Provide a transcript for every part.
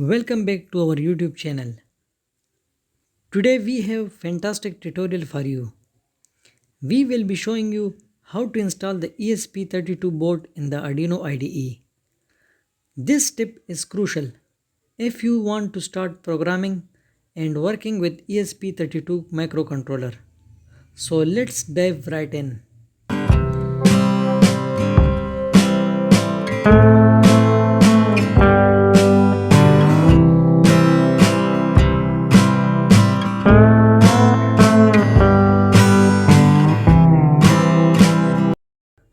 Welcome back to our YouTube channel. Today we have fantastic tutorial for you. We will be showing you how to install the ESP32 board in the Arduino IDE. This tip is crucial if you want to start programming and working with ESP32 microcontroller. So let's dive right in.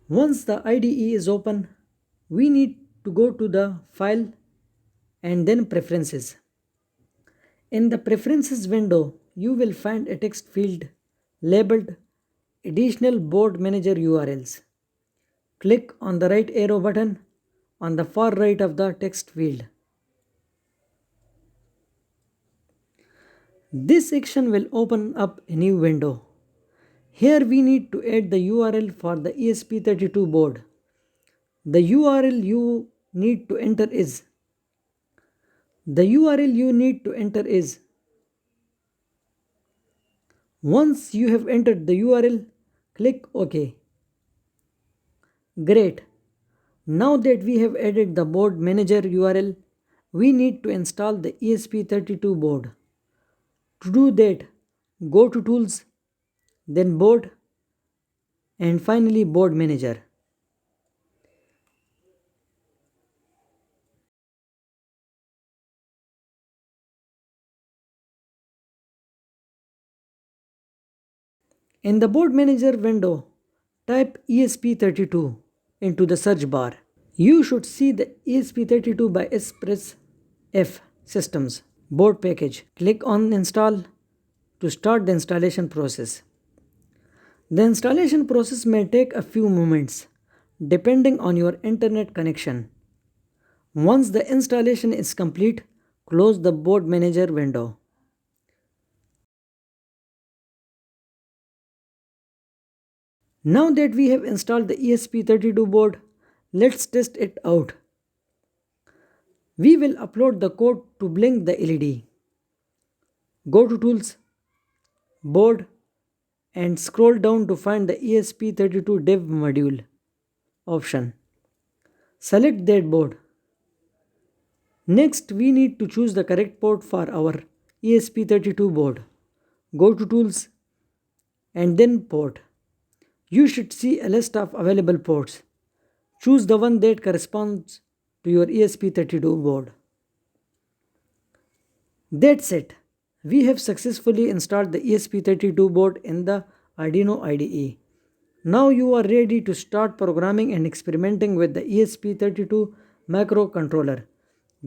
Once the IDE is open, we need to go to the File and then Preferences. In the Preferences window, you will find a text field labeled Additional Board Manager URLs. Click on the right arrow button on the far right of the text field. This section will open up a new window. Here we need to add the URL for the ESP32 board. The URL you need to enter is Once you have entered the URL, click OK. Great. Now that we have added the board manager URL, we need to install the ESP32 board. To do that, go to Tools, then Board, and finally Board Manager. In the Board Manager window, type ESP32 into the search bar. You should see the ESP32 by Press F Systems board package. Click on Install to start the installation process. The installation process may take a few moments depending on your internet connection. Once the installation is complete, close the board manager window. Now that we have installed the ESP32 board, let's test it out. We will upload the code to blink the LED. Go to Tools, Board, and scroll down to find the ESP32 dev module option. Select that board. Next, we need to choose the correct port for our ESP32 board. Go to Tools and then Port. You should see a list of available ports. Choose the one that corresponds to your ESP32 board. That's it. We have successfully installed the ESP32 board in the Arduino IDE. Now you are ready to start programming and experimenting with the ESP32 microcontroller.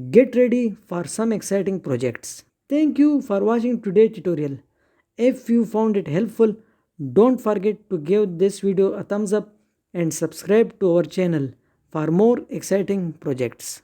Get ready for some exciting projects. Thank you for watching today's tutorial. If you found it helpful, don't forget to give this video a thumbs up and subscribe to our channel for more exciting projects.